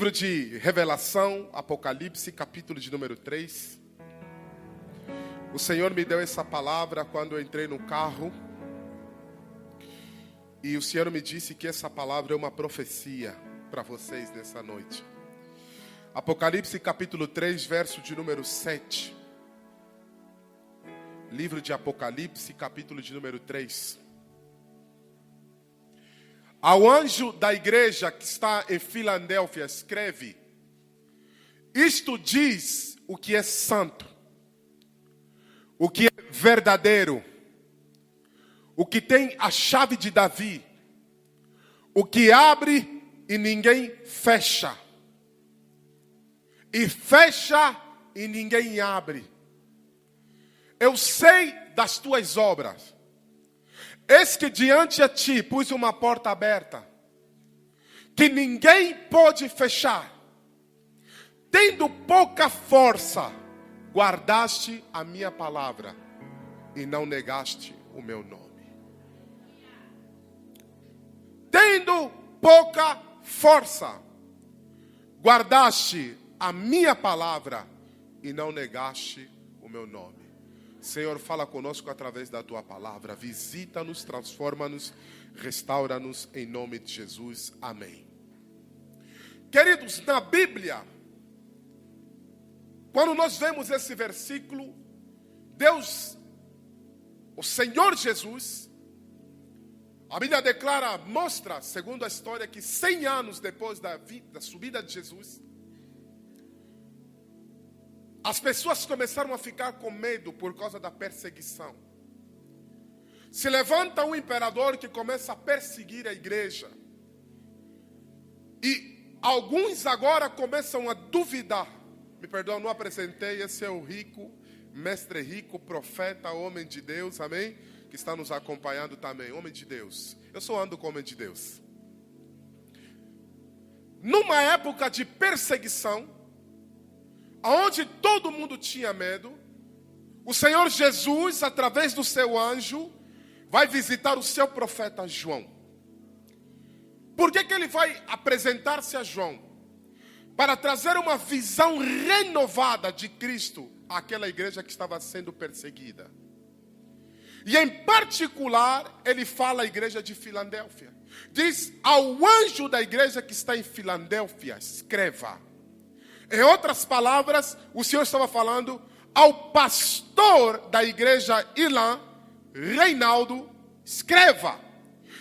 Livro de Revelação, Apocalipse, capítulo de número 3. O Senhor me deu essa palavra quando eu entrei no carro. E o Senhor me disse que essa palavra é uma profecia para vocês nessa noite. Apocalipse, capítulo 3, verso de número 7. Livro de Apocalipse, capítulo de número 3. Ao anjo da igreja que está em Filadélfia, escreve: isto diz o que é santo, o que é verdadeiro, o que tem a chave de Davi, o que abre e ninguém fecha, e fecha e ninguém abre. Eu sei das tuas obras. Eis que diante de ti pus uma porta aberta, que ninguém pode fechar. Tendo pouca força, guardaste a minha palavra e não negaste o meu nome. Tendo pouca força, guardaste a minha palavra e não negaste o meu nome. Senhor, fala conosco através da tua palavra. Visita-nos, transforma-nos, restaura-nos em nome de Jesus. Amém. Queridos, na Bíblia, quando nós vemos esse versículo, Deus, o Senhor Jesus, a Bíblia declara, mostra, segundo a história, que 100 anos depois da subida de Jesus, as pessoas começaram a ficar com medo por causa da perseguição. Se levanta um imperador que começa a perseguir a igreja. E alguns agora começam a duvidar. Me perdoa, não apresentei, esse é o rico, mestre rico, profeta, homem de Deus, amém? Que está nos acompanhando também, homem de Deus. Eu só ando com homem de Deus. Numa época de perseguição, onde todo mundo tinha medo, o Senhor Jesus, através do seu anjo, vai visitar o seu profeta João. Por que ele vai apresentar-se a João? Para trazer uma visão renovada de Cristo àquela igreja que estava sendo perseguida. E em particular, ele fala à igreja de Filadélfia. Diz ao anjo da igreja que está em Filadélfia, escreva. Em outras palavras, o Senhor estava falando ao pastor da igreja Ilan, Reinaldo, escreva.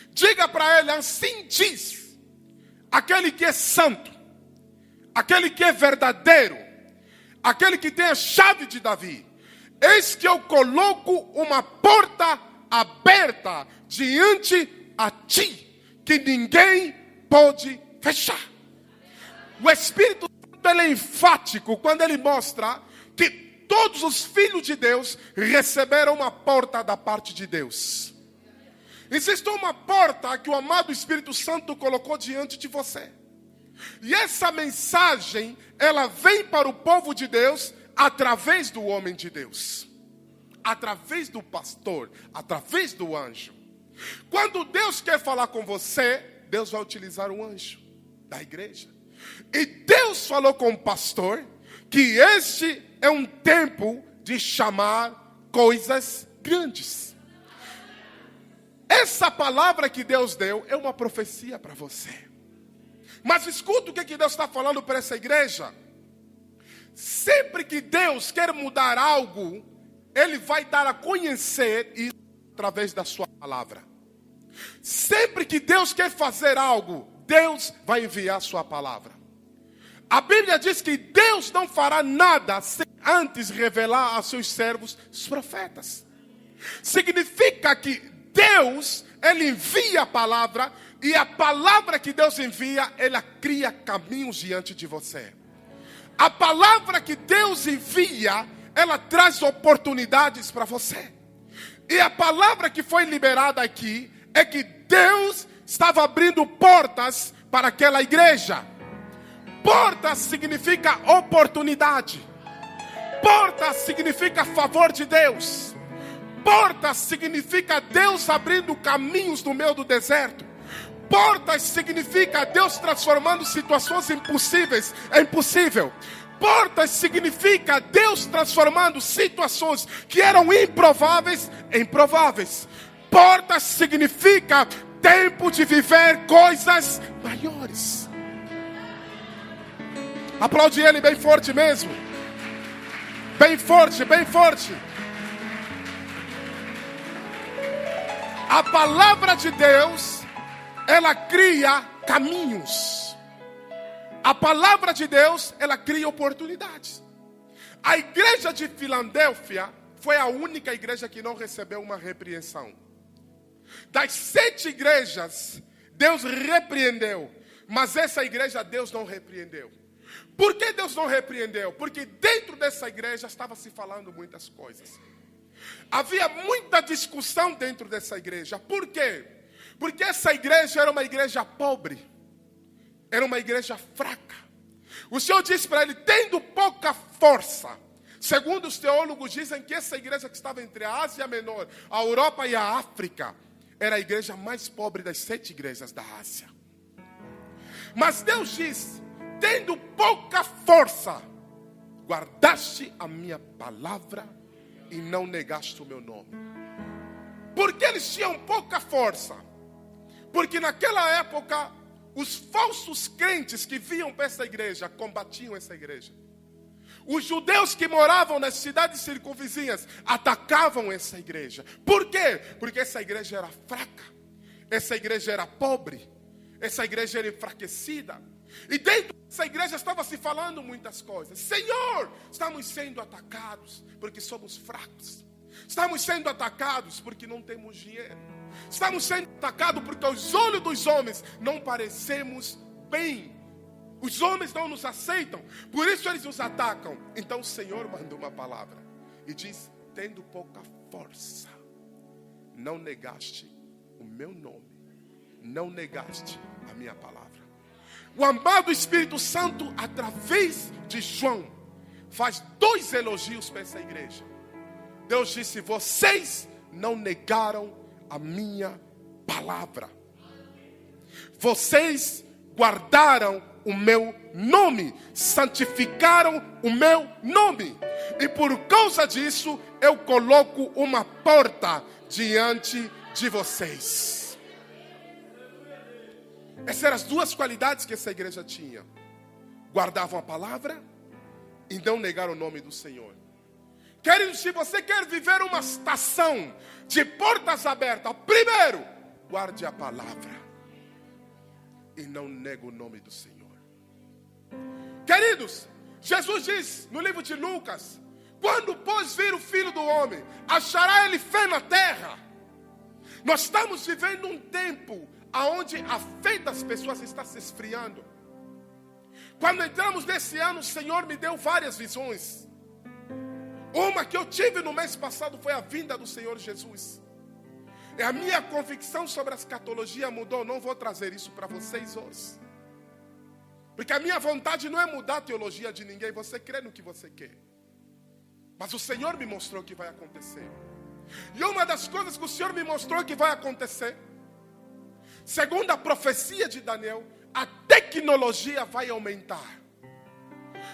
Diga para ele, assim diz, aquele que é santo, aquele que é verdadeiro, aquele que tem a chave de Davi. Eis que eu coloco uma porta aberta diante a ti, que ninguém pode fechar. O Espírito ele é enfático quando ele mostra que todos os filhos de Deus receberam uma porta da parte de Deus. Existe uma porta que o amado Espírito Santo colocou diante de você. E essa mensagem, ela vem para o povo de Deus através do homem de Deus. Através do pastor, através do anjo. Quando Deus quer falar com você, Deus vai utilizar o anjo da igreja. E Deus falou com o pastor que este é um tempo de chamar coisas grandes. Essa palavra que Deus deu é uma profecia para você. Mas escuta o que Deus está falando para essa igreja. Sempre que Deus quer mudar algo, Ele vai dar a conhecer isso através da sua palavra. Sempre que Deus quer fazer algo, Deus vai enviar a sua palavra. A Bíblia diz que Deus não fará nada sem antes revelar a seus servos, os profetas. Significa que Deus, Ele envia a palavra, e a palavra que Deus envia, ela cria caminhos diante de você. A palavra que Deus envia, ela traz oportunidades para você. E a palavra que foi liberada aqui, é que Deus estava abrindo portas para aquela igreja. Porta significa oportunidade. Porta significa favor de Deus. Porta significa Deus abrindo caminhos no meio do deserto. Portas significa Deus transformando situações impossíveis em possível. Portas significa Deus transformando situações que eram improváveis em prováveis. Portas significa tempo de viver coisas maiores. Aplaude ele bem forte mesmo. Bem forte, bem forte. A palavra de Deus, ela cria caminhos. A palavra de Deus, ela cria oportunidades. A igreja de Filadélfia foi a única igreja que não recebeu uma repreensão. Das 7 igrejas, Deus repreendeu. Mas essa igreja Deus não repreendeu. Por que Deus não repreendeu? Porque dentro dessa igreja estava se falando muitas coisas. Havia muita discussão dentro dessa igreja. Por quê? Porque essa igreja era uma igreja pobre. Era uma igreja fraca. O Senhor disse para ele, tendo pouca força. Segundo os teólogos dizem que essa igreja que estava entre a Ásia Menor, a Europa e a África, era a igreja mais pobre das 7 igrejas da Ásia. Mas Deus diz, tendo pouca força, guardaste a minha palavra e não negaste o meu nome. Por que eles tinham pouca força? Porque naquela época, os falsos crentes que vinham para essa igreja, combatiam essa igreja. Os judeus que moravam nas cidades circunvizinhas, atacavam essa igreja. Por quê? Porque essa igreja era fraca. Essa igreja era pobre. Essa igreja era enfraquecida. E dentro dessa igreja estava se falando muitas coisas. Senhor, estamos sendo atacados porque somos fracos. Estamos sendo atacados porque não temos dinheiro. Estamos sendo atacados porque aos olhos dos homens não parecemos bem. Os homens não nos aceitam. Por isso eles nos atacam. Então o Senhor mandou uma palavra e diz, tendo pouca força, não negaste o meu nome. Não negaste a minha palavra. O amado Espírito Santo, através de João, faz 2 elogios para essa igreja. Deus disse, vocês não negaram a minha palavra. Vocês guardaram o meu nome, santificaram o meu nome. E por causa disso, eu coloco uma porta diante de vocês. Essas eram as 2 qualidades que essa igreja tinha. Guardavam a palavra e não negaram o nome do Senhor. Queridos, se você quer viver uma estação de portas abertas, primeiro, guarde a palavra e não negue o nome do Senhor. Queridos, Jesus diz no livro de Lucas, quando pois vir o Filho do Homem, achará ele fé na terra? Nós estamos vivendo um tempo onde a fé das pessoas está se esfriando. Quando entramos nesse ano, o Senhor me deu várias visões. Uma que eu tive no mês passado foi a vinda do Senhor Jesus. E a minha convicção sobre a escatologia mudou. Não vou trazer isso para vocês hoje. Porque a minha vontade não é mudar a teologia de ninguém. Você crê no que você quer. Mas o Senhor me mostrou que vai acontecer. E uma das coisas que o Senhor me mostrou que vai acontecer, segundo a profecia de Daniel, a tecnologia vai aumentar.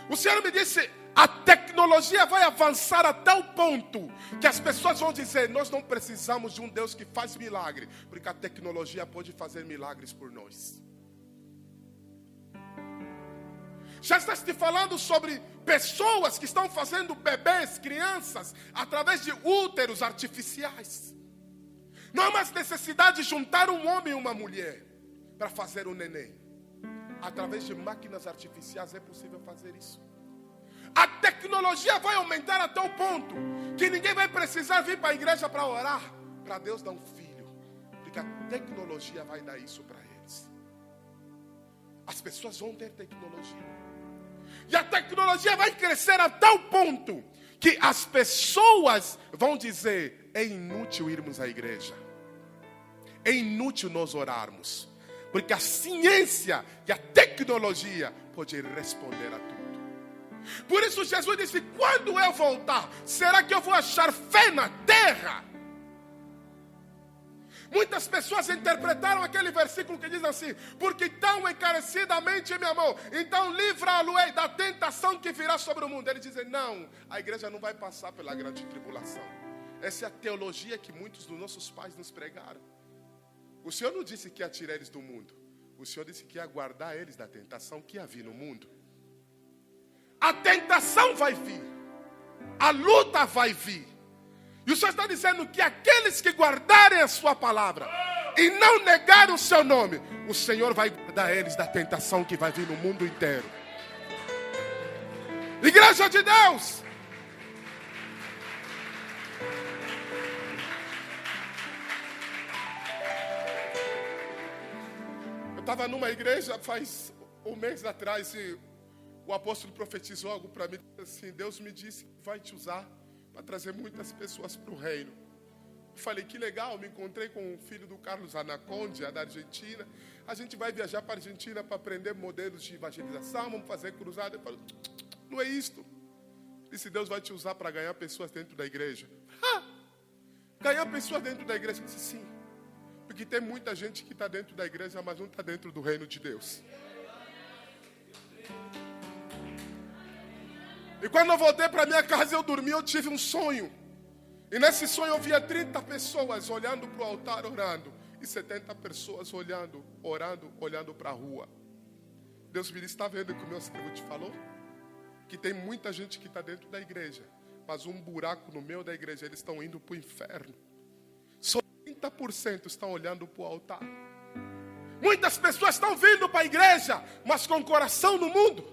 O Senhor me disse, a tecnologia vai avançar a tal ponto que as pessoas vão dizer, nós não precisamos de um Deus que faz milagre, porque a tecnologia pode fazer milagres por nós. Já está se falando sobre pessoas que estão fazendo bebês, crianças, através de úteros artificiais. Não há mais necessidade de juntar um homem e uma mulher para fazer um neném. Através de máquinas artificiais é possível fazer isso. A tecnologia vai aumentar a tal ponto que ninguém vai precisar vir para a igreja para orar para Deus dar um filho, porque a tecnologia vai dar isso para eles. As pessoas vão ter tecnologia. E a tecnologia vai crescer a tal ponto que as pessoas vão dizer, é inútil irmos à igreja. É inútil nós orarmos. Porque a ciência e a tecnologia podem responder a tudo. Por isso Jesus disse, quando eu voltar, será que eu vou achar fé na terra? Muitas pessoas interpretaram aquele versículo que diz assim: porque tão encarecidamente me amou, então livra-lo-ei da tentação que virá sobre o mundo. Eles dizem: não, a igreja não vai passar pela grande tribulação. Essa é a teologia que muitos dos nossos pais nos pregaram. O Senhor não disse que ia tirar eles do mundo. O Senhor disse que ia guardar eles da tentação que ia vir no mundo. A tentação vai vir, a luta vai vir. E o Senhor está dizendo que aqueles que guardarem a sua palavra e não negarem o seu nome, o Senhor vai guardar eles da tentação que vai vir no mundo inteiro. Igreja de Deus, eu estava numa igreja faz um mês atrás e o apóstolo profetizou algo para mim assim: Deus me disse que vai te usar para trazer muitas pessoas para o reino. Eu falei: que legal, me encontrei com o filho do Carlos Anacondia, da Argentina. A gente vai viajar para a Argentina para aprender modelos de evangelização, vamos fazer cruzada. Eu falei: não é isto. Disse: Deus vai te usar para ganhar pessoas dentro da igreja. Ganhar pessoas dentro da igreja? Eu disse: sim. Porque tem muita gente que está dentro da igreja, mas não está dentro do reino de Deus. E quando eu voltei para minha casa, eu dormi, eu tive um sonho. E nesse sonho eu via 30 pessoas olhando para o altar, orando. E 70 pessoas olhando para a rua. Deus me disse: está vendo o que o meu servo te falou? Que tem muita gente que está dentro da igreja, mas um buraco no meio da igreja, eles estão indo para o inferno. Só 30% estão olhando para o altar. Muitas pessoas estão vindo para a igreja, mas com o coração no mundo.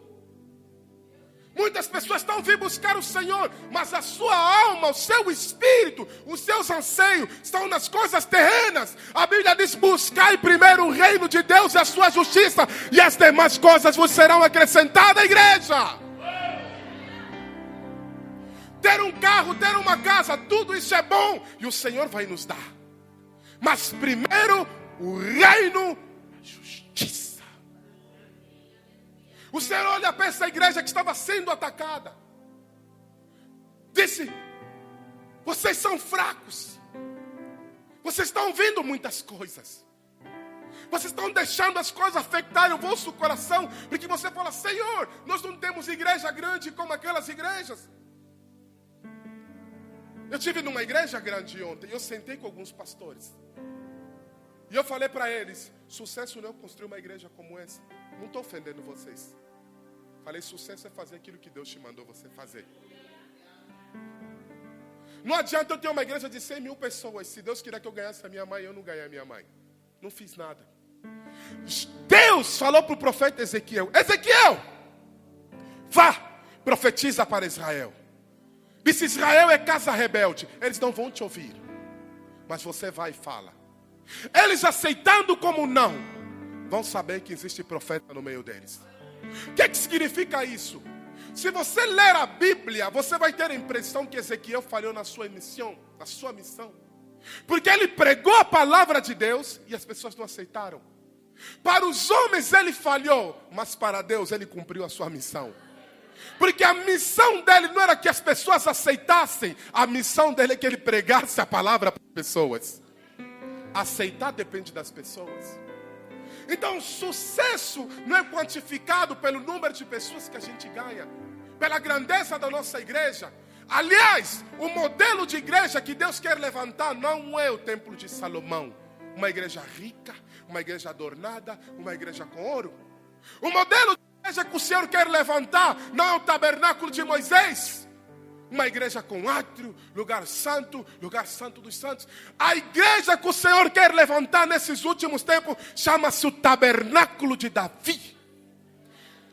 Muitas pessoas estão vindo buscar o Senhor, mas a sua alma, o seu espírito, os seus anseios estão nas coisas terrenas. A Bíblia diz: buscai primeiro o reino de Deus e a sua justiça, e as demais coisas vos serão acrescentadas, igreja. Ter um carro, ter uma casa, tudo isso é bom e o Senhor vai nos dar. Mas primeiro o reino, a justiça. O Senhor olha para essa igreja que estava sendo atacada. Disse: vocês são fracos. Vocês estão ouvindo muitas coisas. Vocês estão deixando as coisas afetarem o vosso coração. Porque você fala: Senhor, nós não temos igreja grande como aquelas igrejas. Eu estive numa igreja grande ontem e eu sentei com alguns pastores. E eu falei para eles: sucesso não é construir uma igreja como essa. Não estou ofendendo vocês. Falei: sucesso é fazer aquilo que Deus te mandou você fazer. Não adianta eu ter uma igreja de 100 mil pessoas. Se Deus quiser que eu ganhasse a minha mãe, eu não ganhei a minha mãe. Não fiz nada. Deus falou para o profeta Ezequiel: Ezequiel, vá, profetiza para Israel. Disse: Israel é casa rebelde. Eles não vão te ouvir, mas você vai e fala. Eles aceitando como não, vão saber que existe profeta no meio deles. O que significa isso? Se você ler a Bíblia, você vai ter a impressão que Ezequiel falhou na sua missão. Porque ele pregou a palavra de Deus e as pessoas não aceitaram. Para os homens ele falhou, mas para Deus ele cumpriu a sua missão. Porque a missão dele não era que as pessoas aceitassem. A missão dele é que ele pregasse a palavra para as pessoas. Aceitar depende das pessoas. Então o sucesso não é quantificado pelo número de pessoas que a gente ganha, pela grandeza da nossa igreja. Aliás, o modelo de igreja que Deus quer levantar não é o templo de Salomão. Uma igreja rica, uma igreja adornada, uma igreja com ouro. O modelo de igreja que o Senhor quer levantar não é o tabernáculo de Moisés. Uma igreja com átrio, lugar santo dos santos. A igreja que o Senhor quer levantar nesses últimos tempos chama-se o tabernáculo de Davi,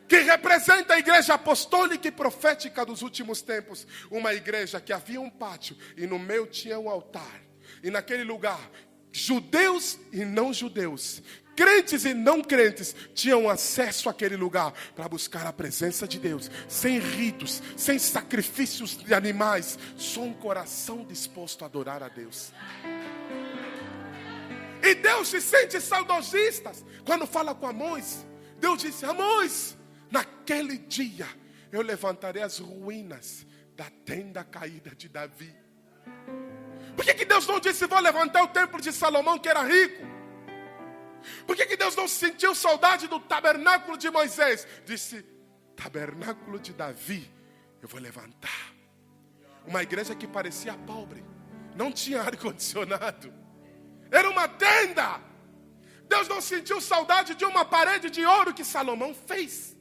que representa a igreja apostólica e profética dos últimos tempos. Uma igreja que havia um pátio e no meio tinha um altar. E naquele lugar, judeus e não judeus, crentes e não crentes, tinham acesso àquele lugar para buscar a presença de Deus, sem ritos, sem sacrifícios de animais, só um coração disposto a adorar a Deus. E Deus se sente saudosista quando fala com Amós. Deus disse: Amós, naquele dia eu levantarei as ruínas da tenda caída de Davi. Por que Deus não disse, vou levantar o templo de Salomão, que era rico? Por que Deus não sentiu saudade do tabernáculo de Moisés? Disse, tabernáculo de Davi, eu vou levantar. Uma igreja que parecia pobre, não tinha ar-condicionado, era uma tenda. Deus não sentiu saudade de uma parede de ouro que Salomão fez.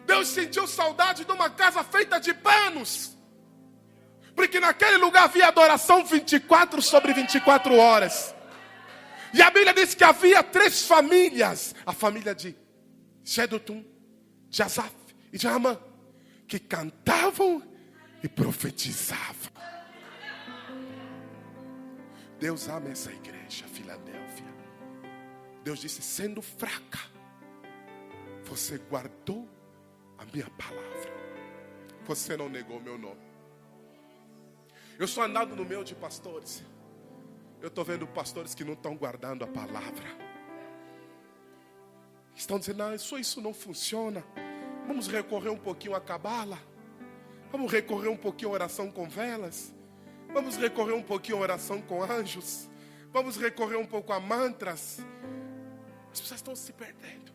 Deus sentiu saudade de uma casa feita de panos. Porque naquele lugar havia adoração 24 sobre 24 horas. E a Bíblia diz que havia 3 famílias. A família de Jedutum, de Asaf e de Amã, que cantavam e profetizavam. Deus ama essa igreja, Filadélfia. Deus disse, sendo fraca, você guardou a minha palavra. Você não negou meu nome. Eu sou andado no meio de pastores. Eu estou vendo pastores que não estão guardando a palavra. Estão dizendo, não, isso não funciona. Vamos recorrer um pouquinho a cabala. Vamos recorrer um pouquinho a oração com velas. Vamos recorrer um pouquinho a oração com anjos. Vamos recorrer um pouco a mantras. As pessoas estão se perdendo.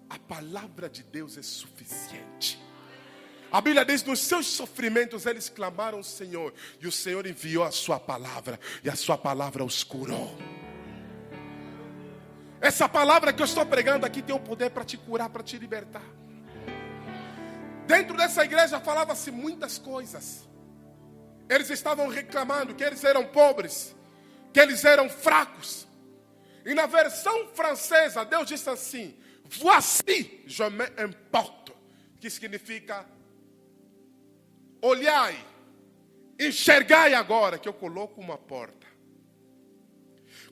A palavra de Deus é suficiente. A Bíblia diz, nos seus sofrimentos eles clamaram ao Senhor. E o Senhor enviou a sua palavra. E a sua palavra os curou. Essa palavra que eu estou pregando aqui tem o poder para te curar, para te libertar. Dentro dessa igreja falava-se muitas coisas. Eles estavam reclamando que eles eram pobres, que eles eram fracos. E na versão francesa, Deus disse assim, voici, je me importe. Que significa, olhai, enxergai agora que eu coloco uma porta.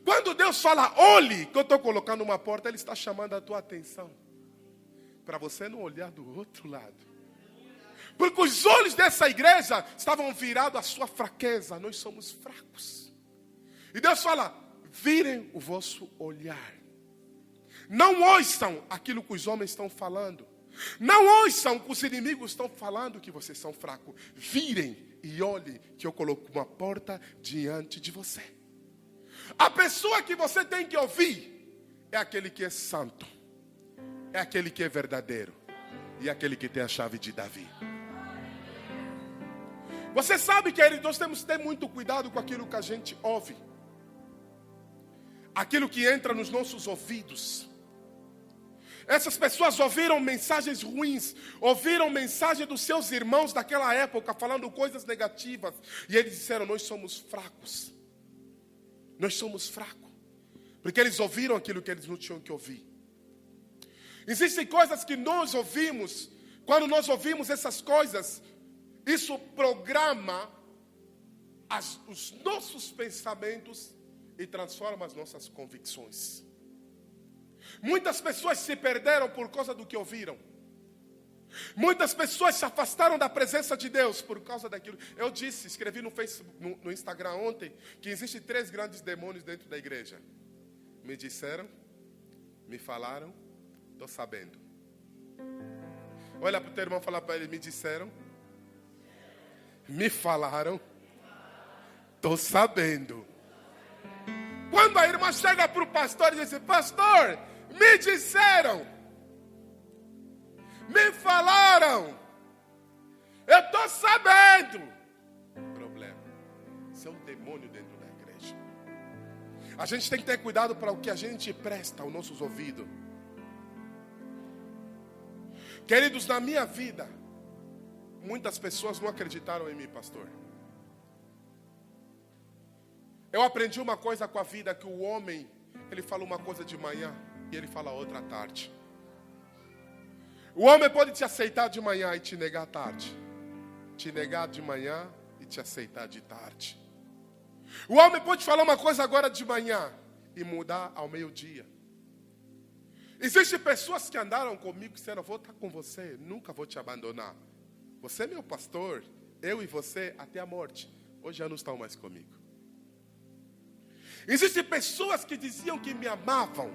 Quando Deus fala, olhe, que eu estou colocando uma porta, Ele está chamando a tua atenção. Para você não olhar do outro lado. Porque os olhos dessa igreja estavam virados à sua fraqueza. Nós somos fracos. E Deus fala, virem o vosso olhar. Não ouçam aquilo que os homens estão falando. Não ouçam o que os inimigos estão falando que vocês são fracos. Virem e olhem que eu coloco uma porta diante de você. A pessoa que você tem que ouvir é aquele que é santo. É aquele que é verdadeiro. E é aquele que tem a chave de Davi. Você sabe que nós temos que ter muito cuidado com aquilo que a gente ouve. Aquilo que entra nos nossos ouvidos. Essas pessoas ouviram mensagens ruins. Ouviram mensagem dos seus irmãos daquela época falando coisas negativas. E eles disseram, nós somos fracos. Nós somos fracos. Porque eles ouviram aquilo que eles não tinham que ouvir. Existem coisas que nós ouvimos. Quando nós ouvimos essas coisas, isso programa os nossos pensamentos e transforma as nossas convicções. Muitas pessoas se perderam por causa do que ouviram. Muitas pessoas se afastaram da presença de Deus por causa daquilo. Eu escrevi no Facebook, no Instagram ontem, que existem 3 grandes demônios dentro da igreja. Me disseram, me falaram, estou sabendo. Olha para o teu irmão e fala para ele, me disseram, me falaram, estou sabendo. Quando a irmã chega para o pastor e diz, pastor, me disseram, me falaram, eu estou sabendo. Problema, isso é um demônio dentro da igreja. A gente tem que ter cuidado para o que a gente presta aos nossos ouvidos. Queridos, na minha vida, muitas pessoas não acreditaram em mim, pastor. Eu aprendi uma coisa com a vida, que o homem, ele fala uma coisa de manhã e ele fala outra à tarde. O homem pode te aceitar de manhã e te negar à tarde. Te negar de manhã e te aceitar de tarde. O homem pode falar uma coisa agora de manhã e mudar ao meio-dia. Existem pessoas que andaram comigo e disseram, vou estar com você, nunca vou te abandonar. Você é meu pastor, eu e você até a morte. Hoje já não estão mais comigo. Existem pessoas que diziam que me amavam,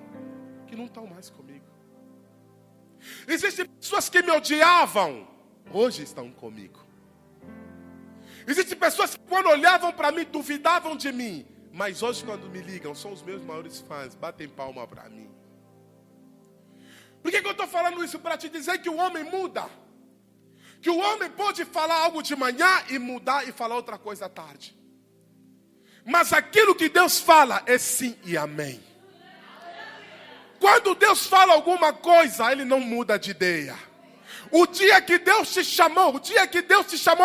que não estão mais comigo. Existem pessoas que me odiavam, hoje estão comigo. Existem pessoas que quando olhavam para mim, duvidavam de mim. Mas hoje quando me ligam, são os meus maiores fãs. Batem palma para mim. Por que eu estou falando isso? Para te dizer que o homem muda. Que o homem pode falar algo de manhã e mudar e falar outra coisa à tarde. Mas aquilo que Deus fala é sim e amém. Quando Deus fala alguma coisa, Ele não muda de ideia. O dia que Deus te chamou,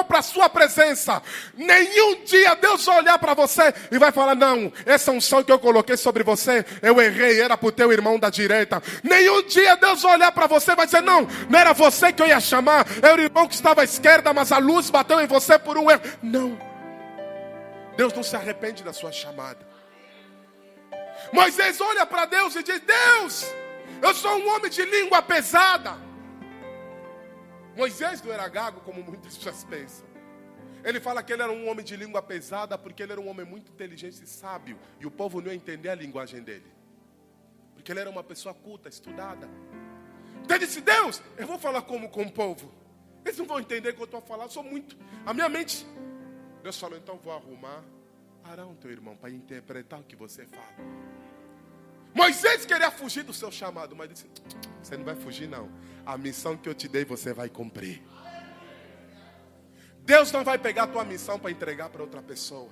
para a sua presença, nenhum dia Deus vai olhar para você e vai falar, não, essa unção que eu coloquei sobre você, eu errei, era para o teu irmão da direita. Nenhum dia Deus vai olhar para você e vai dizer, não era você que eu ia chamar, era o irmão que estava à esquerda, mas a luz bateu em você por um erro. Não, Deus não se arrepende da sua chamada. Moisés olha para Deus e diz, Deus, eu sou um homem de língua pesada. Moisés não era gago, como muitas pessoas pensam. Ele fala que ele era um homem de língua pesada, porque ele era um homem muito inteligente e sábio. E o povo não ia entender a linguagem dele. Porque ele era uma pessoa culta, estudada. Então ele disse, Deus, eu vou falar como com o povo. Eles não vão entender o que eu estou falando, eu sou muito... A minha mente... Deus falou, então vou arrumar Arão, teu irmão, para interpretar o que você fala. Moisés queria fugir do seu chamado, mas disse, você não vai fugir não. A missão que eu te dei, você vai cumprir. Deus não vai pegar a tua missão para entregar para outra pessoa.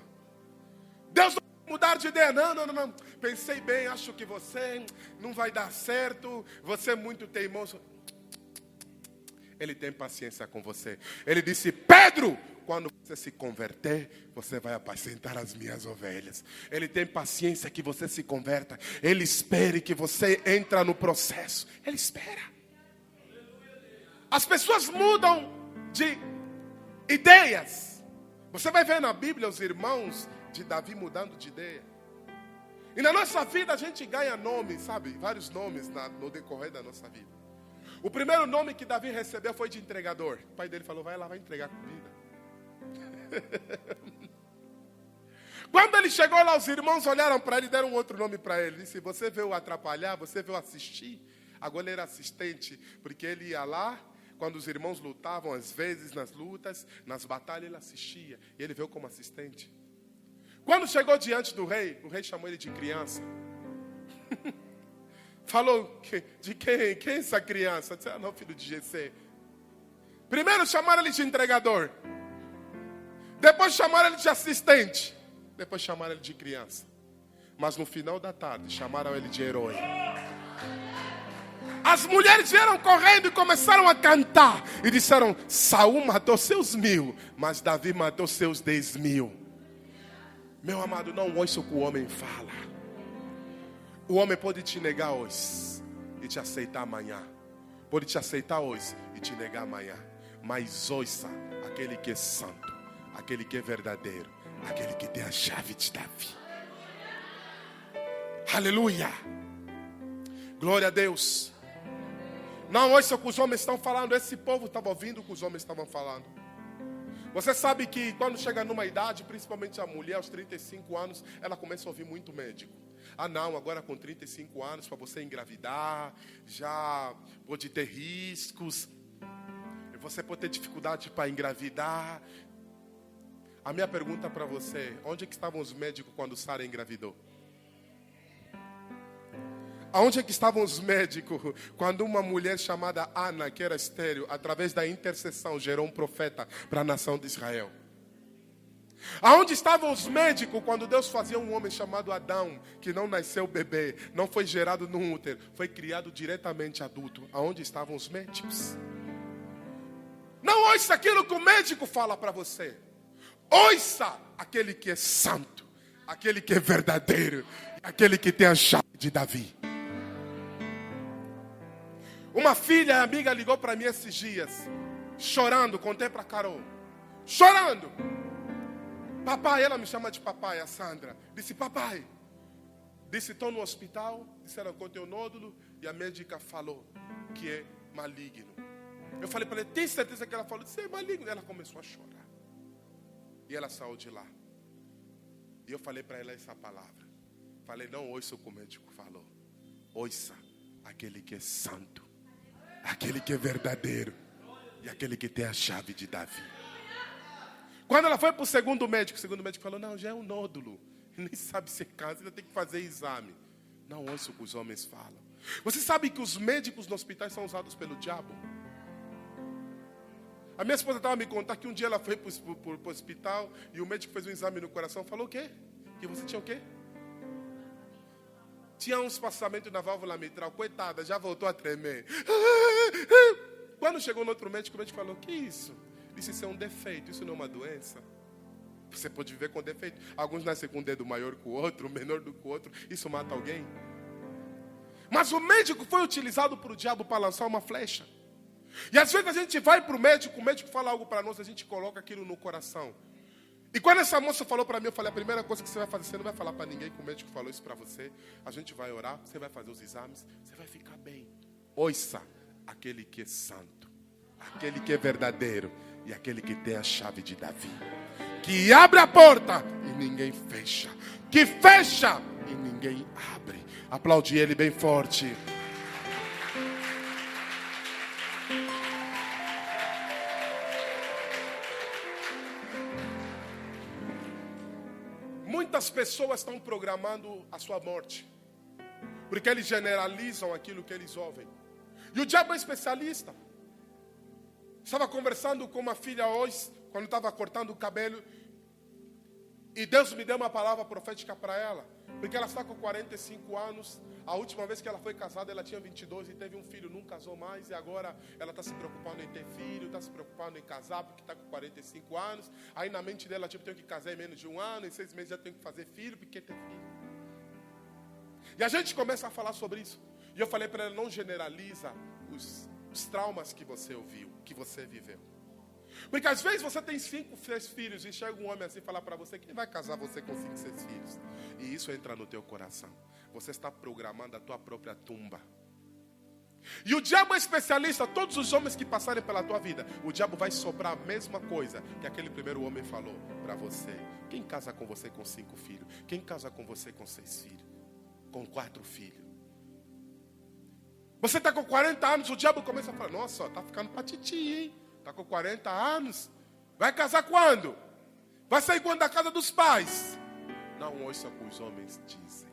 Deus não vai mudar de ideia. Não. Pensei bem, acho que você não vai dar certo. Você é muito teimoso. Ele tem paciência com você. Ele disse, Pedro, quando você se converter, você vai apacentar as minhas ovelhas. Ele tem paciência que você se converta. Ele espera que você entre no processo. Ele espera. As pessoas mudam de ideias. Você vai ver na Bíblia os irmãos de Davi mudando de ideia. E na nossa vida a gente ganha nomes, sabe? Vários nomes no decorrer da nossa vida. O primeiro nome que Davi recebeu foi de entregador. O pai dele falou, vai lá, vai entregar comida. Quando ele chegou lá, os irmãos olharam para ele e deram um outro nome para ele. Disse, você veio atrapalhar, você veio assistir. Agora ele era assistente, porque ele ia lá, quando os irmãos lutavam, às vezes nas lutas, nas batalhas, ele assistia. E ele veio como assistente. Quando chegou diante do rei, o rei chamou ele de criança. Falou, de quem? Quem é essa criança? Disse, não, filho de Jessé. Primeiro chamaram ele de entregador. Depois chamaram ele de assistente. Depois chamaram ele de criança. Mas no final da tarde, chamaram ele de herói. As mulheres vieram correndo e começaram a cantar. E disseram, Saul matou seus 1000, mas Davi matou seus 10.000. Meu amado, não ouça o que o homem fala. O homem pode te negar hoje e te aceitar amanhã. Pode te aceitar hoje e te negar amanhã. Mas ouça aquele que é santo, aquele que é verdadeiro, aquele que tem a chave de Davi. Aleluia. Glória a Deus. Não ouça o que os homens estão falando. Esse povo estava ouvindo o que os homens estavam falando. Você sabe que quando chega numa idade, principalmente a mulher aos 35 anos, ela começa a ouvir muito médico. Ah não, agora com 35 anos para você engravidar, já pode ter riscos. Você pode ter dificuldade para engravidar. A minha pergunta para você, onde é que estavam os médicos quando Sara engravidou? Aonde é que estavam os médicos quando uma mulher chamada Ana, que era estéril, através da intercessão gerou um profeta para a nação de Israel? Aonde estavam os médicos quando Deus fazia um homem chamado Adão, que não nasceu bebê, não foi gerado no útero, foi criado diretamente adulto? Aonde estavam os médicos? Não ouça aquilo que o médico fala para você. Ouça aquele que é santo, aquele que é verdadeiro, aquele que tem a chave de Davi. Uma filha amiga ligou para mim esses dias, chorando, contei para Carol, chorando. Papai, ela me chama de papai, a Sandra. Disse, papai, estou no hospital, disseram que eu tenho nódulo, e a médica falou que é maligno. Eu falei para ela, tem certeza que ela falou? Disse, é maligno. Ela começou a chorar. E ela saiu de lá. E eu falei para ela essa palavra. Falei, não ouça o que o médico falou. Ouça aquele que é santo, aquele que é verdadeiro e aquele que tem a chave de Davi. Quando ela foi para o segundo médico falou, não, já é um nódulo. Nem sabe se é câncer, ainda tem que fazer exame. Não ouça o que os homens falam. Você sabe que os médicos no hospital são usados pelo diabo? A minha esposa estava me contando que um dia ela foi para o hospital e o médico fez um exame no coração. Falou o quê? Que você tinha o quê? Tinha um espaçamento na válvula mitral. Coitada, já voltou a tremer. Quando chegou no outro médico, o médico falou, que isso? Disse, isso é um defeito, isso não é uma doença. Você pode viver com defeito. Alguns nascem com um dedo maior que o outro, menor do que o outro. Isso mata alguém. Mas o médico foi utilizado por o diabo para lançar uma flecha. E às vezes a gente vai para o médico fala algo para nós, a gente coloca aquilo no coração. E quando essa moça falou para mim, eu falei, a primeira coisa que você vai fazer, você não vai falar para ninguém que o médico falou isso para você. A gente vai orar, você vai fazer os exames, você vai ficar bem. Ouça aquele que é santo, aquele que é verdadeiro e aquele que tem a chave de Davi. Que abre a porta e ninguém fecha. Que fecha e ninguém abre. Aplaude ele bem forte. Muitas pessoas estão programando a sua morte, porque eles generalizam aquilo que eles ouvem. E o diabo é especialista. Estava conversando com uma filha hoje, quando estava cortando o cabelo, e Deus me deu uma palavra profética para ela, porque ela está com 45 anos. A última vez que ela foi casada, ela tinha 22 e teve um filho, não casou mais. E agora ela está se preocupando em ter filho, está se preocupando em casar, porque está com 45 anos. Aí na mente dela, tipo, tenho que casar em menos de um ano, em 6 meses já tenho que fazer filho, porque ter filho. E a gente começa a falar sobre isso. E eu falei para ela, não generaliza os traumas que você ouviu, que você viveu. Porque às vezes você tem 5, 6 filhos e chega um homem assim e fala para você, quem vai casar você com 5, 6 filhos? E isso entra no teu coração. Você está programando a tua própria tumba. E o diabo é especialista. Todos os homens que passarem pela tua vida, o diabo vai soprar a mesma coisa que aquele primeiro homem falou para você. Quem casa com você com 5 filhos? Quem casa com você com 6 filhos? Com 4 filhos? Você está com 40 anos, o diabo começa a falar, nossa, está ficando para titi, hein? Está com 40 anos. Vai casar quando? Vai sair quando da casa dos pais? Não ouça o que os homens dizem.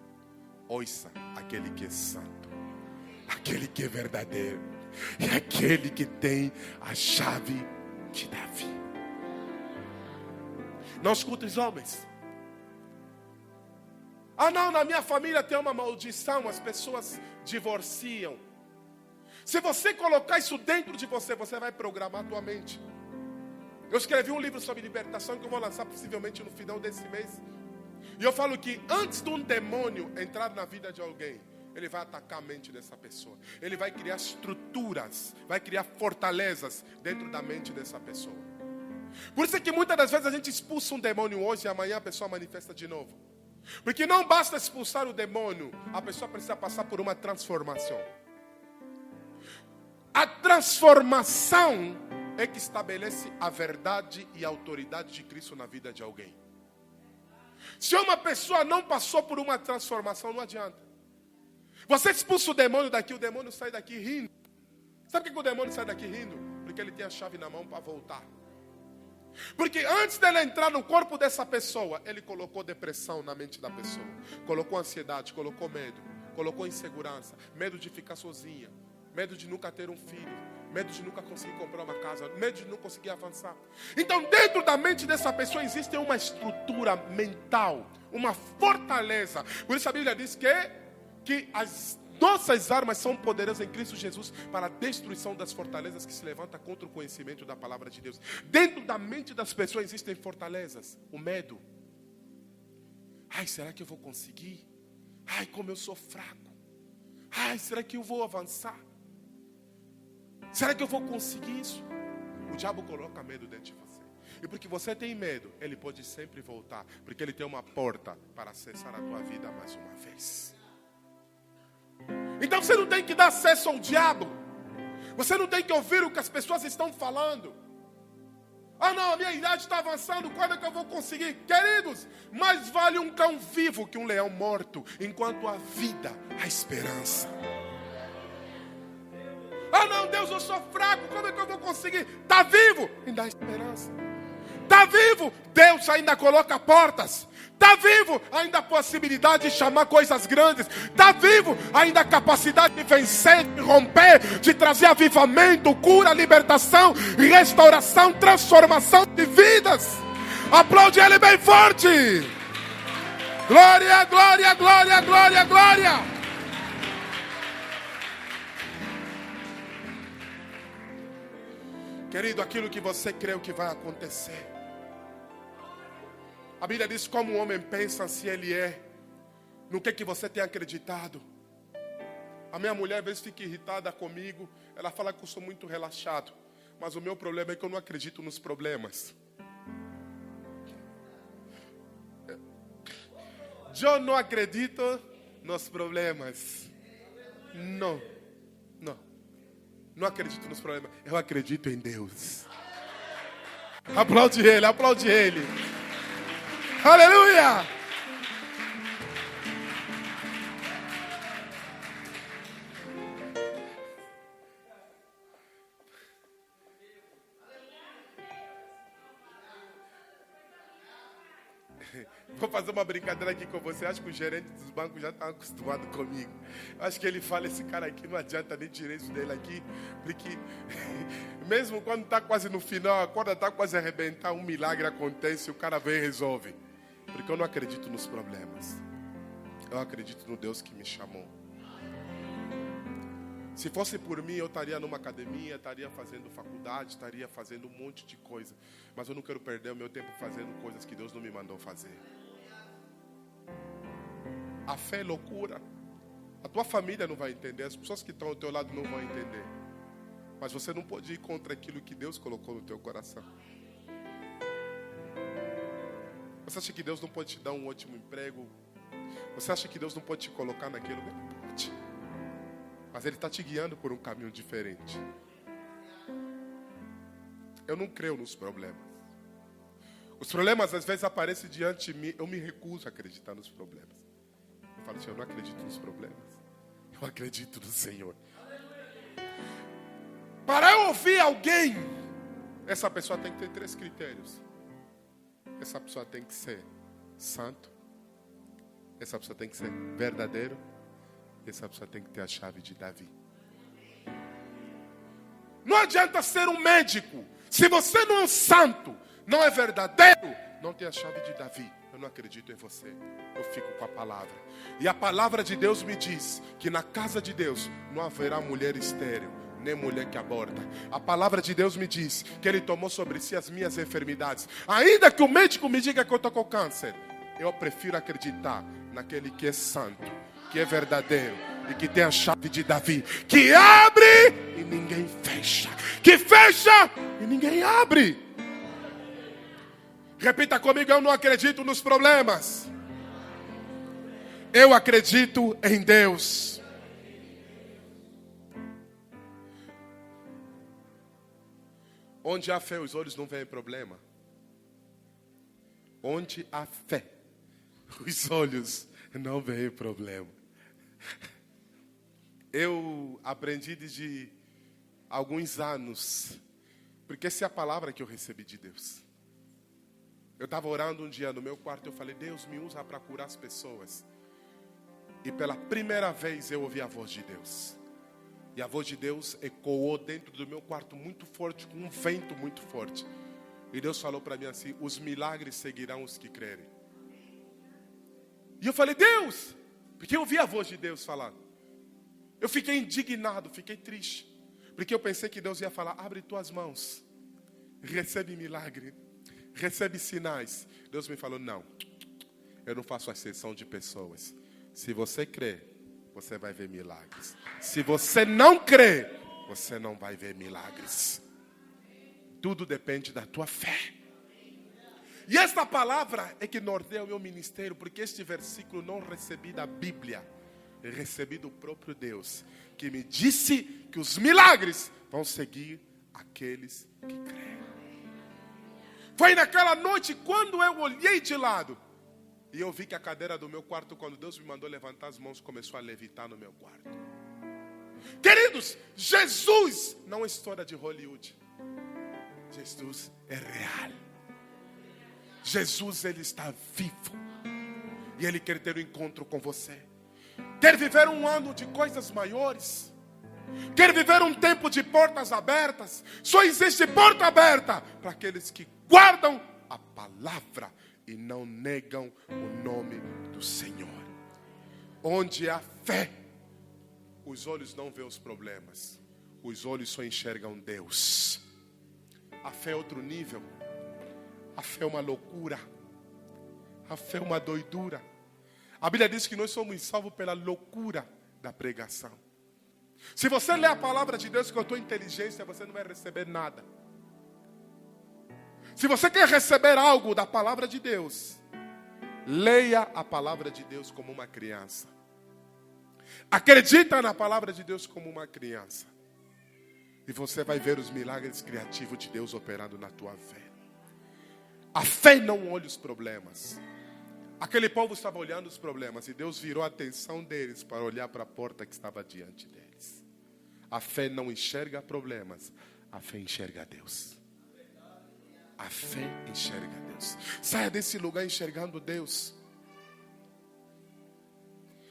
Ouça aquele que é santo, aquele que é verdadeiro e aquele que tem a chave de Davi. Não escuta os homens. Ah não, na minha família tem uma maldição, as pessoas divorciam. Se você colocar isso dentro de você, você vai programar a tua mente. Eu escrevi um livro sobre libertação que eu vou lançar possivelmente no final desse mês. E eu falo que antes de um demônio entrar na vida de alguém, ele vai atacar a mente dessa pessoa. Ele vai criar estruturas, vai criar fortalezas dentro da mente dessa pessoa. Por isso é que muitas das vezes a gente expulsa um demônio hoje e amanhã a pessoa manifesta de novo. Porque não basta expulsar o demônio, a pessoa precisa passar por uma transformação. A transformação é que estabelece a verdade e a autoridade de Cristo na vida de alguém. Se uma pessoa não passou por uma transformação, não adianta. Você expulsa o demônio daqui, o demônio sai daqui rindo. Sabe por que o demônio sai daqui rindo? Porque ele tem a chave na mão para voltar. Porque antes dele entrar no corpo dessa pessoa, ele colocou depressão na mente da pessoa. Colocou ansiedade, colocou medo, colocou insegurança, medo de ficar sozinha, medo de nunca ter um filho, medo de nunca conseguir comprar uma casa, medo de não conseguir avançar. Então dentro da mente dessa pessoa existe uma estrutura mental, uma fortaleza. Por isso a Bíblia diz que as nossas armas são poderosas em Cristo Jesus para a destruição das fortalezas que se levantam contra o conhecimento da palavra de Deus. Dentro da mente das pessoas existem fortalezas. O medo. Ai, será que eu vou conseguir? Ai, como eu sou fraco. Ai, será que eu vou avançar? Será que eu vou conseguir isso? O diabo coloca medo dentro de você. E porque você tem medo, ele pode sempre voltar. Porque ele tem uma porta para acessar a tua vida mais uma vez. Então você não tem que dar acesso ao diabo. Você não tem que ouvir o que as pessoas estão falando. Ah não, a minha idade está avançando, quando é que eu vou conseguir? Queridos, mais vale um cão vivo que um leão morto. Enquanto há vida, há esperança. Ah não, Deus, eu sou fraco, como é que eu vou conseguir? Está vivo, me dá esperança. Está vivo, Deus ainda coloca portas. Está vivo, ainda a possibilidade de chamar coisas grandes. Está vivo, ainda a capacidade de vencer, de romper, de trazer avivamento, cura, libertação, restauração, transformação de vidas. Aplaude Ele bem forte. Glória, glória, glória, glória, glória. Querido, aquilo que você crê que vai acontecer. A Bíblia diz como o homem pensa, se ele é. No que você tem acreditado. A minha mulher às vezes fica irritada comigo. Ela fala que eu sou muito relaxado. Mas o meu problema é que eu não acredito nos problemas. Eu não acredito nos problemas. Não. Não acredito nos problemas. Eu acredito em Deus. Aplaude Ele, aplaude Ele. Aleluia! Vou fazer uma brincadeira aqui com você. Acho que o gerente dos bancos já está acostumado comigo. Acho que ele fala, esse cara aqui não adianta nem tirar isso dele aqui. Porque mesmo quando está quase no final, a corda está quase a arrebentar, um milagre acontece, o cara vem e resolve. Porque eu não acredito nos problemas. Eu acredito no Deus que me chamou. Se fosse por mim, eu estaria numa academia, estaria fazendo faculdade, estaria fazendo um monte de coisa. Mas eu não quero perder o meu tempo fazendo coisas que Deus não me mandou fazer. A fé é loucura. A tua família não vai entender, as pessoas que estão ao teu lado não vão entender. Mas você não pode ir contra aquilo que Deus colocou no teu coração. Você acha que Deus não pode te dar um ótimo emprego? Você acha que Deus não pode te colocar naquele lugar? Não pode. Mas Ele está te guiando por um caminho diferente. Eu não creio nos problemas. Os problemas às vezes aparecem diante de mim. Eu me recuso a acreditar nos problemas. Eu falo assim, eu não acredito nos problemas. Eu acredito no Senhor. Para eu ouvir alguém, essa pessoa tem que ter 3 critérios. Essa pessoa tem que ser santo. Essa pessoa tem que ser verdadeiro. Essa pessoa tem que ter a chave de Davi. Não adianta ser um médico. Se você não é um santo, não é verdadeiro, não tem a chave de Davi. Eu não acredito em você. Eu fico com a palavra. E a palavra de Deus me diz que na casa de Deus não haverá mulher estéril, nem mulher que aborta. A palavra de Deus me diz que Ele tomou sobre si as minhas enfermidades. Ainda que o médico me diga que eu estou com câncer, eu prefiro acreditar naquele que é santo, que é verdadeiro e que tem a chave de Davi, que abre e ninguém fecha, que fecha e ninguém abre. Repita comigo, eu não acredito nos problemas. Eu acredito em Deus. Onde há fé, os olhos não veem problema. Onde há fé, os olhos não veem problema. Eu aprendi desde alguns anos, porque essa é a palavra que eu recebi de Deus. Eu estava orando um dia no meu quarto, eu falei, Deus me usa para curar as pessoas. E pela primeira vez eu ouvi a voz de Deus. E a voz de Deus ecoou dentro do meu quarto muito forte, com um vento muito forte. E Deus falou para mim assim, os milagres seguirão os que crerem. E eu falei, Deus, porque eu ouvi a voz de Deus falar. Eu fiquei indignado, fiquei triste. Porque eu pensei que Deus ia falar, abre tuas mãos, recebe milagre, recebe sinais. Deus me falou, não, eu não faço exceção de pessoas. Se você crê, você vai ver milagres. Se você não crê, você não vai ver milagres. Tudo depende da tua fé. E esta palavra é que norteia o meu ministério, porque este versículo não recebi da Bíblia, recebi do próprio Deus, que me disse que os milagres vão seguir aqueles que creem. Foi naquela noite quando eu olhei de lado e eu vi que a cadeira do meu quarto, quando Deus me mandou levantar as mãos, começou a levitar no meu quarto. Queridos, Jesus não é história de Hollywood. Jesus é real. Jesus, Ele está vivo. E Ele quer ter um encontro com você. Quer viver um ano de coisas maiores. Quer viver um tempo de portas abertas. Só existe porta aberta para aqueles que guardam a palavra e não negam o nome do Senhor. Onde há fé, os olhos não veem os problemas. Os olhos só enxergam Deus. A fé é outro nível. A fé é uma loucura. A fé é uma doidura. A Bíblia diz que nós somos salvos pela loucura da pregação. Se você ler a palavra de Deus com a tua inteligência, você não vai receber nada. Se você quer receber algo da palavra de Deus, leia a palavra de Deus como uma criança. Acredita na palavra de Deus como uma criança. E você vai ver os milagres criativos de Deus operando na tua fé. A fé não olha os problemas. Aquele povo estava olhando os problemas e Deus virou a atenção deles para olhar para a porta que estava diante deles. A fé não enxerga problemas, a fé enxerga Deus. A fé enxerga Deus. Saia desse lugar enxergando Deus.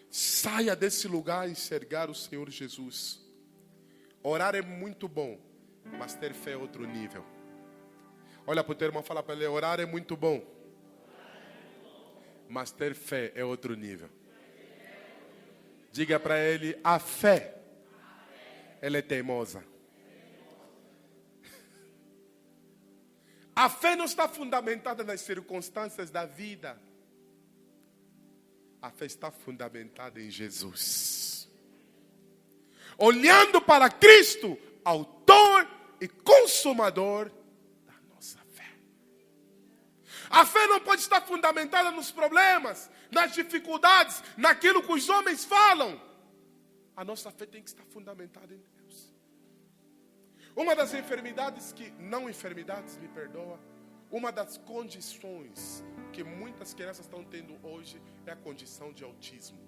Saia desse lugar a enxergar o Senhor Jesus. Orar é muito bom, mas ter fé é outro nível. Olha para o teu irmão e fala para ele: orar é muito bom, mas ter fé é outro nível. Diga para ele: a fé, ela é teimosa. A fé não está fundamentada nas circunstâncias da vida. A fé está fundamentada em Jesus. Olhando para Cristo, autor e consumador da nossa fé. A fé não pode estar fundamentada nos problemas, nas dificuldades, naquilo que os homens falam. A nossa fé tem que estar fundamentada em Deus. Uma das enfermidades me perdoa, uma das condições que muitas crianças estão tendo hoje é a condição de autismo.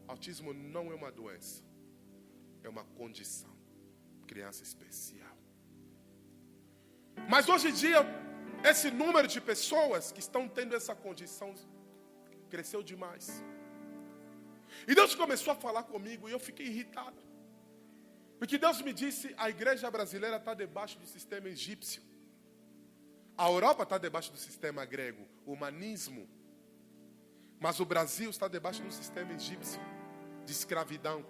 Autismo não é uma doença, é uma condição. Criança especial. Mas hoje em dia, esse número de pessoas que estão tendo essa condição cresceu demais. E Deus começou a falar comigo e eu fiquei irritado. Porque Deus me disse: a igreja brasileira está debaixo do sistema egípcio. A Europa está debaixo do sistema grego, o humanismo. Mas o Brasil está debaixo do sistema egípcio, de escravidão.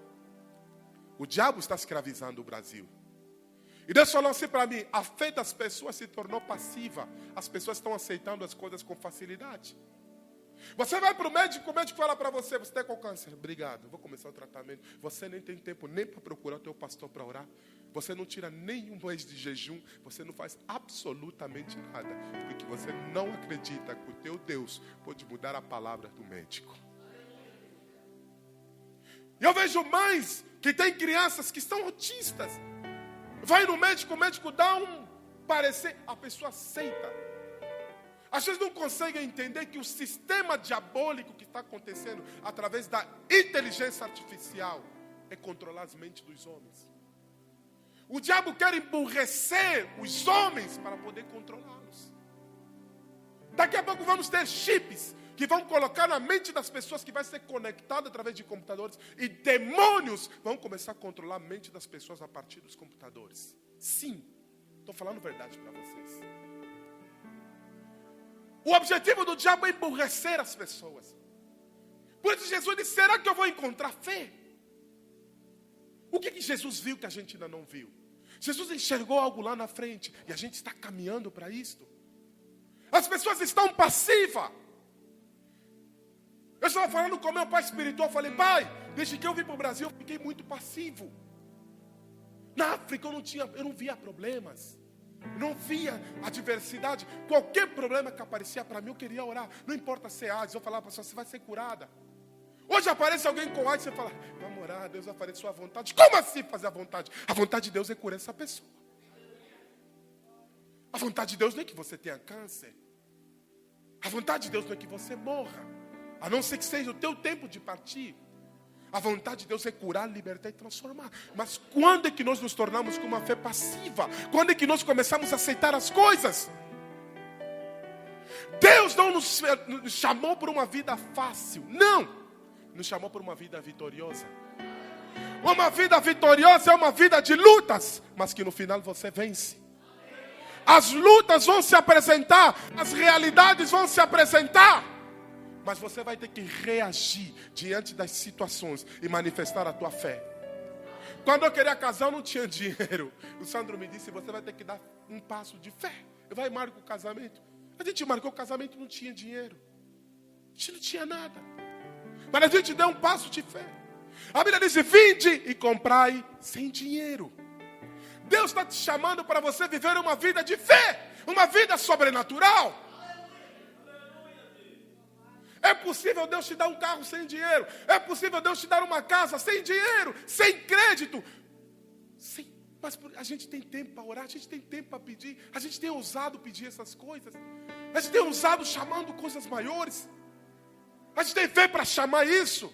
O diabo está escravizando o Brasil. E Deus falou assim para mim: a fé das pessoas se tornou passiva. As pessoas estão aceitando as coisas com facilidade. Você vai para o médico fala para você: você está com câncer. Obrigado, vou começar o tratamento. Você nem tem tempo nem para procurar o teu pastor para orar. Você não tira nenhum mês de jejum. Você não faz absolutamente nada. Porque você não acredita que o teu Deus pode mudar a palavra do médico. Eu vejo mães que têm crianças que são autistas. Vai no médico, o médico dá um parecer, a pessoa aceita. Às vezes não conseguem entender que o sistema diabólico que está acontecendo através da inteligência artificial é controlar as mentes dos homens. O diabo quer emburrecer os homens para poder controlá-los. Daqui a pouco vamos ter chips que vão colocar na mente das pessoas, que vai ser conectado através de computadores, e demônios vão começar a controlar a mente das pessoas a partir dos computadores. Sim, estou falando verdade para vocês. O objetivo do diabo é emburrecer as pessoas. Por isso Jesus disse: será que eu vou encontrar fé? O que Jesus viu que a gente ainda não viu? Jesus enxergou algo lá na frente e a gente está caminhando para isto. As pessoas estão passivas. Eu estava falando com meu pai espiritual, falei: pai, desde que eu vim para o Brasil, eu fiquei muito passivo. Na África eu não via problemas. Não via adversidade. Qualquer problema que aparecia para mim, eu queria orar. Não importa se é AIDS, eu falava para a pessoa: você vai ser curada. Hoje aparece alguém com AIDS, você fala: vamos orar, Deus vai fazer sua vontade. Como assim fazer a vontade? A vontade de Deus é curar essa pessoa. A vontade de Deus não é que você tenha câncer. A vontade de Deus não é que você morra, a não ser que seja o teu tempo de partir. A vontade de Deus é curar, libertar e transformar. Mas quando é que nós nos tornamos com uma fé passiva? Quando é que nós começamos a aceitar as coisas? Deus Deus não nos chamou por uma vida fácil. Não. Nos chamou por uma vida vitoriosa. Uma vida vitoriosa é uma vida de lutas, mas que no final você vence. As lutas vão se apresentar, as realidades vão se apresentar, mas você vai ter que reagir diante das situações e manifestar a tua fé. Quando eu queria casar, eu não tinha dinheiro. O Sandro me disse: você vai ter que dar um passo de fé. Eu vai marcar o casamento. A gente marcou o casamento, não tinha dinheiro. A gente não tinha nada. Mas a gente deu um passo de fé. A Bíblia diz: vinde e comprai sem dinheiro. Deus está te chamando para você viver uma vida de fé, uma vida sobrenatural. É possível Deus te dar um carro sem dinheiro. É possível Deus te dar uma casa sem dinheiro, sem crédito. Mas a gente tem tempo para orar, a gente tem tempo para pedir. A gente tem ousado pedir essas coisas. A gente tem ousado chamando coisas maiores. A gente tem fé para chamar isso.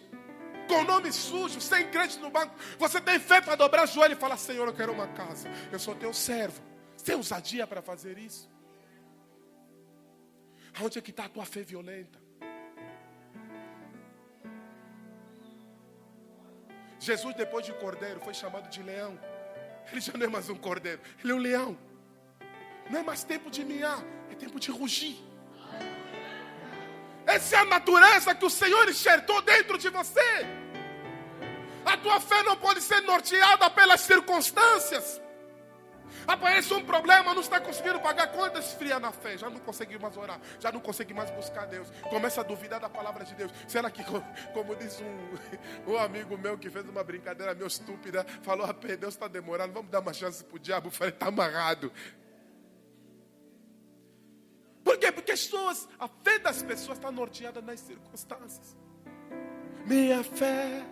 Com nome sujo, sem crédito no banco. Você tem fé para dobrar o joelho e falar: Senhor, eu quero uma casa. Eu sou teu servo. Você tem ousadia para fazer isso? Onde é que está a tua fé violenta? Jesus, depois de cordeiro, foi chamado de leão. Ele já não é mais um cordeiro, ele é um leão. Não é mais tempo de miar, é tempo de rugir. Essa é a natureza que o Senhor enxertou dentro de você. A tua fé não pode ser norteada pelas circunstâncias. Aparece um problema, não está conseguindo pagar conta, esfria na fé. Já não consegue mais orar, já não consegue mais buscar Deus. Começa a duvidar da palavra de Deus. Será que, como diz um amigo meu que fez uma brincadeira meio estúpida, falou: Deus está demorando, vamos dar uma chance para o diabo. Eu falei: está amarrado. Por quê? Porque a fé das pessoas está norteada nas circunstâncias. Minha fé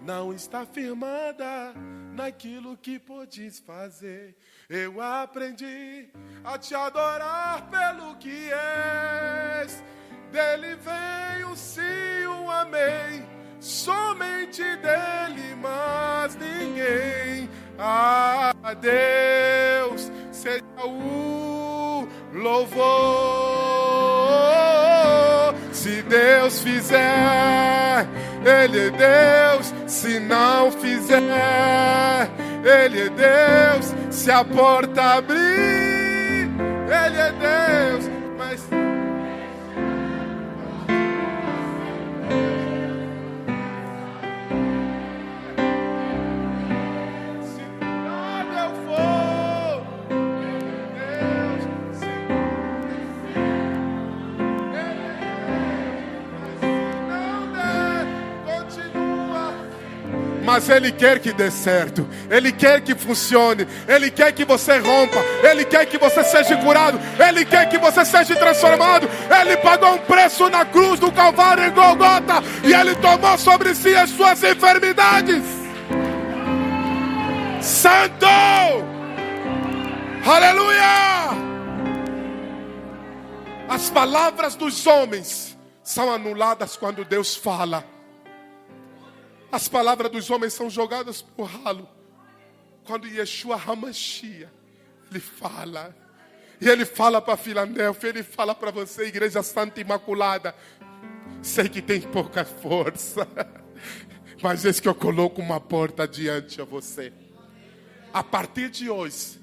não está firmada naquilo que podes fazer. Eu aprendi a te adorar pelo que és. Dele vem o sim, o amém. Somente dele, mas ninguém. A Deus seja o louvor. Se Deus fizer, Ele é Deus. Se não fizer, Ele é Deus. Se a porta abrir, Ele é Deus. Mas se por onde eu for, Ele é Deus. Se não der, continua. Mas Ele quer que dê certo. Ele quer que funcione. Ele quer que você rompa. Ele quer que você seja curado. Ele quer que você seja transformado. Ele pagou um preço na cruz do Calvário em Golgota. E Ele tomou sobre si as suas enfermidades. Santo! Aleluia! As palavras dos homens são anuladas quando Deus fala. As palavras dos homens são jogadas por ralo quando Yeshua HaMashiach, Ele fala. E Ele fala para Filadélfia, Ele fala para você, Igreja Santa Imaculada: sei que tem pouca força, mas eis que eu coloco uma porta diante a você. A partir de hoje,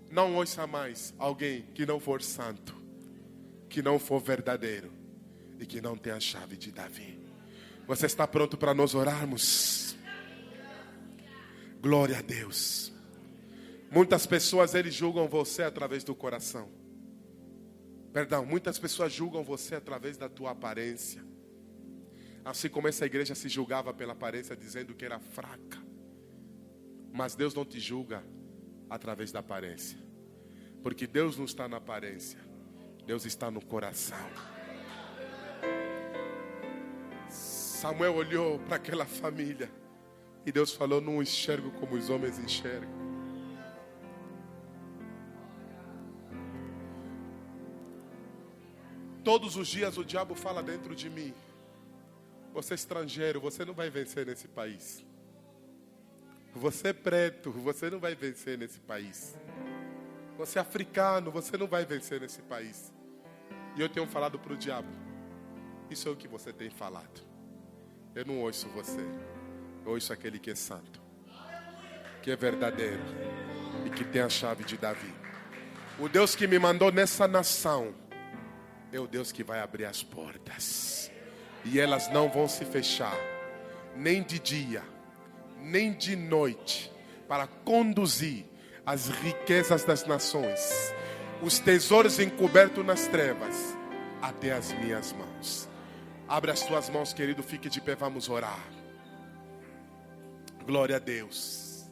não ouça mais alguém que não for santo, que não for verdadeiro e que não tenha a chave de Davi. Você está pronto para nós orarmos? Glória a Deus. Muitas pessoas, eles julgam você através do coração. Muitas pessoas julgam você através da tua aparência. Assim como essa igreja se julgava pela aparência, dizendo que era fraca. Mas Deus não te julga através da aparência. Porque Deus não está na aparência. Deus está no coração. Samuel olhou para aquela família e Deus falou: não enxergo como os homens enxergam. Todos os dias o diabo fala dentro de mim: você é estrangeiro, você não vai vencer nesse país. Você é preto, você não vai vencer nesse país. Você é africano, você não vai vencer nesse país. E eu tenho falado para o diabo: isso é o que você tem falado. Eu não ouço você. Eu ouço aquele que é santo, que é verdadeiro e que tem a chave de Davi. O Deus que me mandou nessa nação é o Deus que vai abrir as portas. E elas não vão se fechar, nem de dia, nem de noite, para conduzir as riquezas das nações, os tesouros encobertos nas trevas, até as minhas mãos. Abre as tuas mãos, querido, fique de pé, vamos orar. Glória a Deus.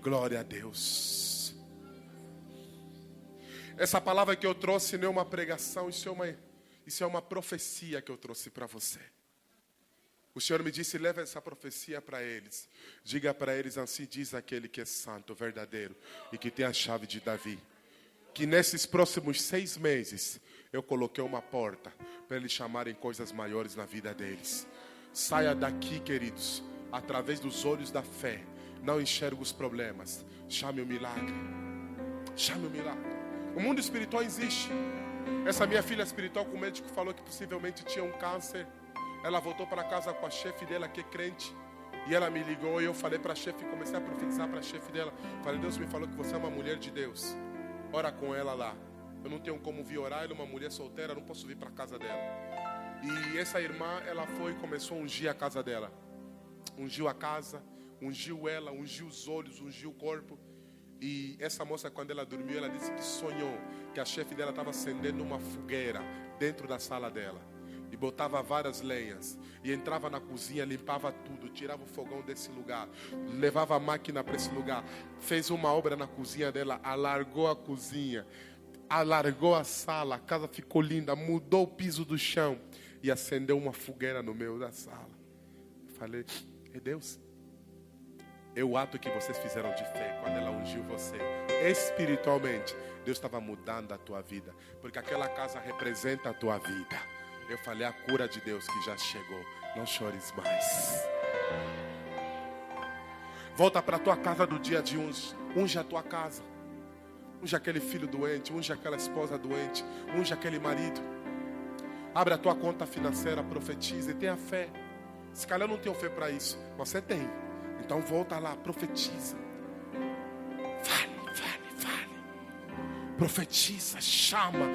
Glória a Deus. Essa palavra que eu trouxe não é uma pregação, isso é uma profecia que eu trouxe para você. O Senhor me disse: leva essa profecia para eles. Diga para eles: assim diz aquele que é santo, verdadeiro e que tem a chave de Davi, que nesses próximos 6 meses eu coloquei uma porta para eles chamarem coisas maiores na vida deles. Saia daqui, queridos, através dos olhos da fé. Não enxerga os problemas. Chame o milagre. Chame o milagre. O mundo espiritual existe. Essa minha filha espiritual, com o médico falou que possivelmente tinha um câncer, ela voltou para casa com a chefe dela, que é crente. E ela me ligou e eu falei para a chefe, comecei a profetizar para a chefe dela. Falei: Deus me falou que você é uma mulher de Deus. Ora com ela lá. Eu não tenho como vir orar, ela é uma mulher solteira, não posso vir para a casa dela. E essa irmã, ela foi e começou a ungir a casa dela. Ungiu a casa, ungiu ela, ungiu os olhos, ungiu o corpo. E essa moça, quando ela dormiu, ela disse que sonhou que a chefe dela estava acendendo uma fogueira dentro da sala dela. E botava várias lenhas. E entrava na cozinha, limpava tudo, tirava o fogão desse lugar, levava a máquina para esse lugar. Fez uma obra na cozinha dela, alargou a cozinha, alargou a sala, a casa ficou linda, mudou o piso do chão e acendeu uma fogueira no meio da sala. Eu falei: é Deus. É o ato que vocês fizeram de fé quando ela ungiu você. Espiritualmente, Deus estava mudando a tua vida, porque aquela casa representa a tua vida. Eu falei: a cura de Deus que já chegou. Não chores mais. Volta para a tua casa do dia de unge a tua casa. Unge aquele filho doente, unge aquela esposa doente, unge aquele marido. Abre a tua conta financeira, profetiza e tenha fé. Se calhar eu não tenho fé para isso, mas você tem. Então volta lá, profetiza. Fale. Profetiza, chama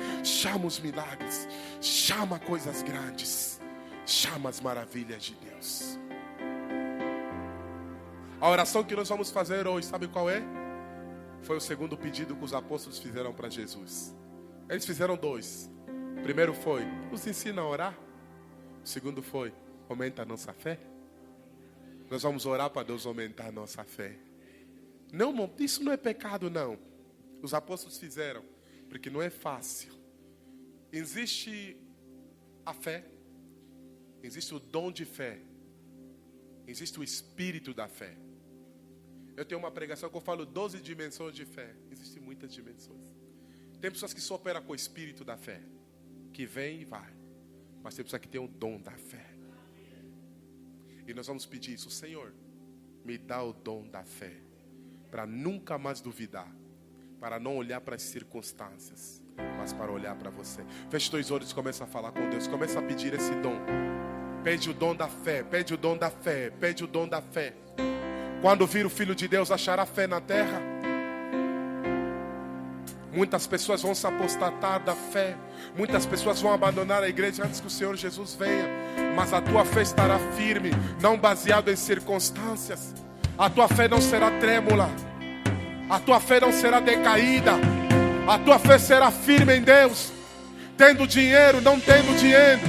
os milagres, chama coisas grandes, chama as maravilhas de Deus. A oração que nós vamos fazer hoje, sabe qual é? Foi o segundo pedido que os apóstolos fizeram para Jesus. Eles fizeram 2. O primeiro foi: nos ensina a orar. O segundo foi: aumenta a nossa fé. Nós vamos orar para Deus aumentar a nossa fé. Não, isso não é pecado, não. Os apóstolos fizeram, porque não é fácil. Existe a fé, existe o dom de fé, existe o espírito da fé. Eu tenho uma pregação que eu falo 12 dimensões de fé. Existem muitas dimensões. Tem pessoas que só operam com o espírito da fé, que vem e vai. Mas tem pessoas que têm o dom da fé. E nós vamos pedir isso: Senhor, me dá o dom da fé, para nunca mais duvidar, para não olhar para as circunstâncias, mas para olhar para você. Feche os teus olhos e começa a falar com Deus. Começa a pedir esse dom. Pede o dom da fé, pede o dom da fé, pede o dom da fé. Quando vir o Filho de Deus, achará fé na terra? Muitas pessoas vão se apostatar da fé. Muitas pessoas vão abandonar a igreja antes que o Senhor Jesus venha. Mas a tua fé estará firme, não baseado em circunstâncias. A tua fé não será trêmula. A tua fé não será decaída. A tua fé será firme em Deus. Tendo dinheiro, não tendo dinheiro.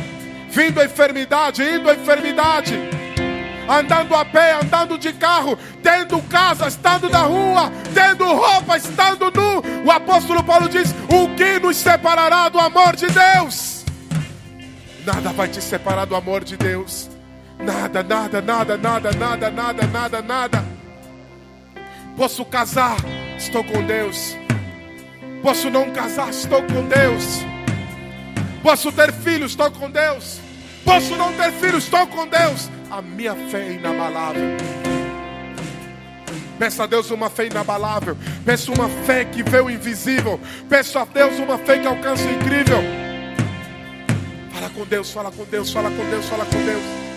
Vindo a enfermidade, indo a enfermidade. Andando a pé, andando de carro, tendo casa, estando na rua, tendo roupa, estando nu. O apóstolo Paulo diz: o que nos separará do amor de Deus? Nada vai te separar do amor de Deus. Nada. Posso casar, estou com Deus. Posso não casar, estou com Deus. Posso ter filhos, estou com Deus. Posso não ter filhos, estou com Deus. A minha fé é inabalável. Peça a Deus uma fé inabalável. Peça uma fé que vê o invisível. Peça a Deus uma fé que alcança o incrível. Fala com Deus, fala com Deus, fala com Deus, fala com Deus.